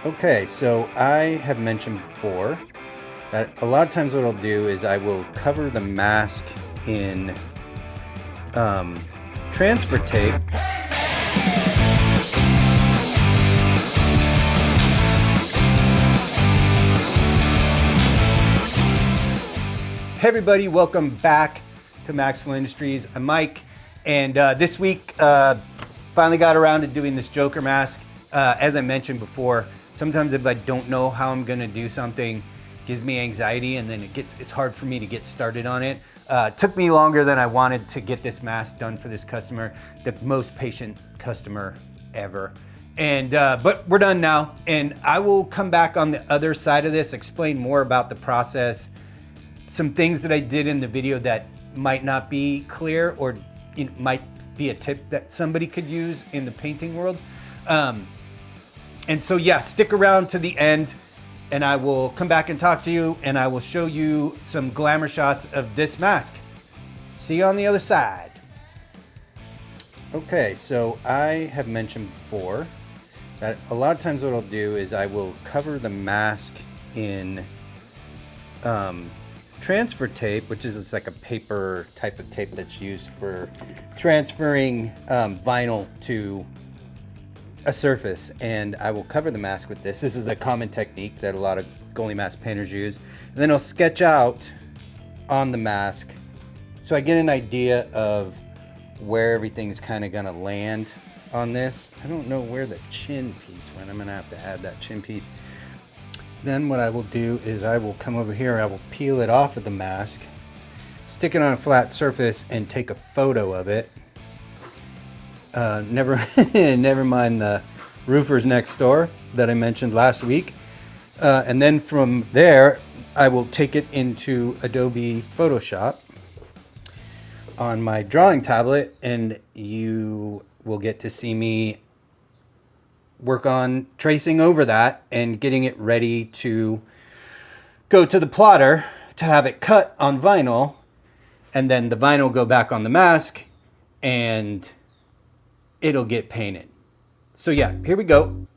Okay, so I have mentioned before that a lot of times what I'll do is I will cover the mask in transfer tape. Hey everybody, welcome back to Maxflo Industries. I'm Mike, and this week finally got around to doing this Joker mask. As I mentioned before, sometimes if I don't know how I'm gonna do something, it gives me anxiety, and then it's hard for me to get started on it. It took me longer than I wanted to get this mask done for this customer, the most patient customer ever. And but we're done now, and I will come back on the other side of this, explain more about the process, some things that I did in the video that might not be clear, or it might be a tip that somebody could use in the painting world. And so yeah, stick around to the end and I will come back and talk to you, and I will show you some glamour shots of this mask. See you on the other side. Okay, so I have mentioned before that a lot of times what I'll do is I will cover the mask in transfer tape, which is like a paper type of tape that's used for transferring vinyl to a surface, and I will cover the mask with this. This is a common technique that a lot of goalie mask painters use. And then I'll sketch out on the mask so I get an idea of where everything's kind of gonna land on this. I don't know where the chin piece went. I'm gonna have to add that chin piece. Then what I will do is I will come over here, I will peel it off of the mask, stick it on a flat surface, and take a photo of it. Never mind the roofers next door that I mentioned last week. And then from there, I will take it into Adobe Photoshop on my drawing tablet, and you will get to see me work on tracing over that and getting it ready to go to the plotter to have it cut on vinyl, and then the vinyl go back on the mask and it'll get painted. So yeah, here we go.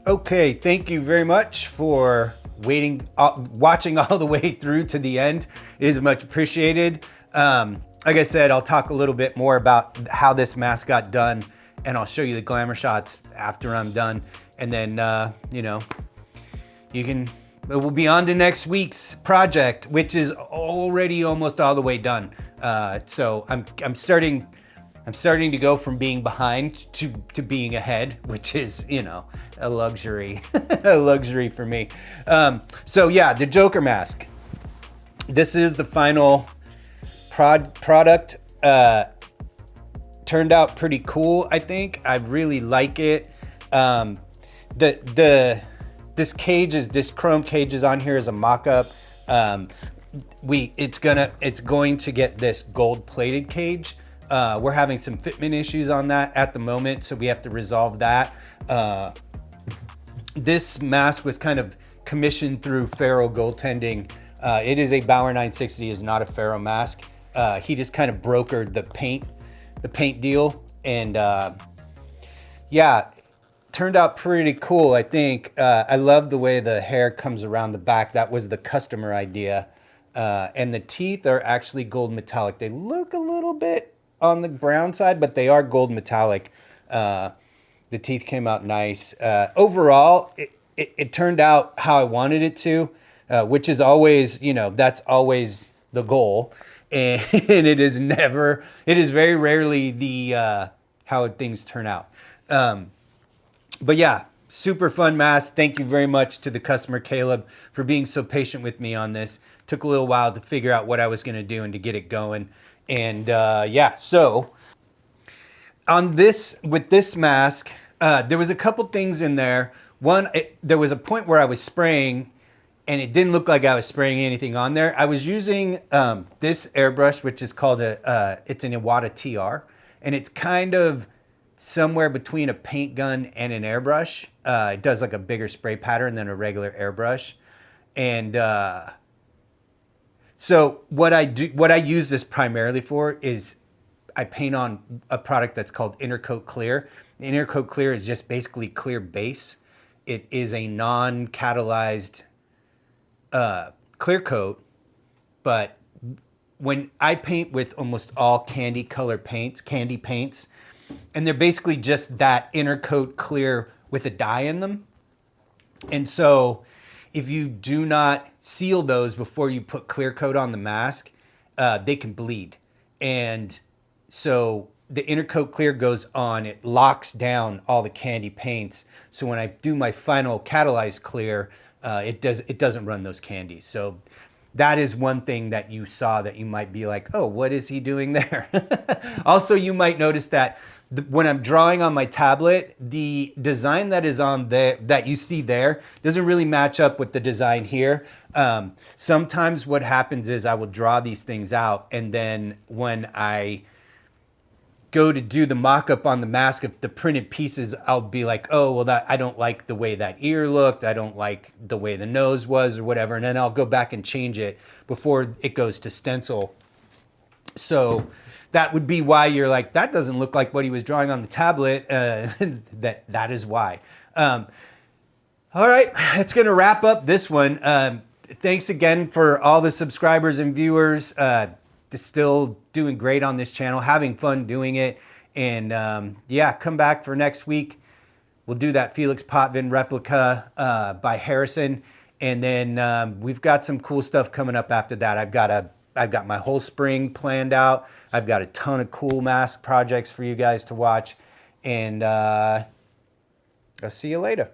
Okay, thank you very much for watching all the way through to the end. It is much appreciated. Like I said, I'll talk a little bit more about how this mask got done, and I'll show you the glamour shots after I'm done. And then, you know, we'll be on to next week's project, which is already almost all the way done. So I'm starting to go from being behind to being ahead, which is, you know, a luxury, a luxury for me. So yeah, the Joker mask. This is the final product. Turned out pretty cool, I think. I really like it. This chrome cage is on here as a mock-up. It's going to get this gold-plated cage. We're having some fitment issues on that at the moment, so we have to resolve that. This mask was kind of commissioned through Faro Goaltending. It is a Bauer 960, is not a Faro mask. He just kind of brokered the paint deal, and yeah, turned out pretty cool, I think. I love the way the hair comes around the back. That was the customer idea. And the teeth are actually gold metallic. They look a little bit on the brown side, but they are gold metallic. The teeth came out nice. Overall, it turned out how I wanted it to, which is always, you know, that's always the goal. And it is very rarely the how things turn out. But yeah, super fun mask. Thank you very much to the customer, Caleb, for being so patient with me on this. Took a little while to figure out what I was going to do and to get it going. And yeah, so with this mask, there was a couple things in there. One, there was a point where I was spraying and it didn't look like I was spraying anything on there. I was using this airbrush, which is called it's an Iwata TR, and it's kind of somewhere between a paint gun and an airbrush. It does like a bigger spray pattern than a regular airbrush. And so what I use this primarily for is I paint on a product that's called Intercoat Clear. The Intercoat Clear is just basically clear base. It is a non-catalyzed clear coat, but when I paint with almost all candy paints, and they're basically just that Intercoat Clear with a dye in them. And so if you do not seal those before you put clear coat on the mask, they can bleed. And so the Intercoat Clear goes on, it locks down all the candy paints. So when I do my final catalyzed clear, it doesn't run those candies. So that is one thing that you saw that you might be like, oh, what is he doing there? Also, you might notice that when I'm drawing on my tablet, the design that is on there, that you see there, doesn't really match up with the design here. Sometimes what happens is I will draw these things out, and then when I go to do the mock-up on the mask of the printed pieces, I'll be like, oh, well, I don't like the way that ear looked. I don't like the way the nose was or whatever. And then I'll go back and change it before it goes to stencil. So that would be why you're like, that doesn't look like what he was drawing on the tablet. That is why. All right, that's going to wrap up this one. Thanks again for all the subscribers and viewers. Still doing great on this channel, having fun doing it. And yeah, come back for next week. We'll do that Felix Potvin replica by Harrison. And then we've got some cool stuff coming up after that. I've got my whole spring planned out. I've got a ton of cool mask projects for you guys to watch. And I'll see you later.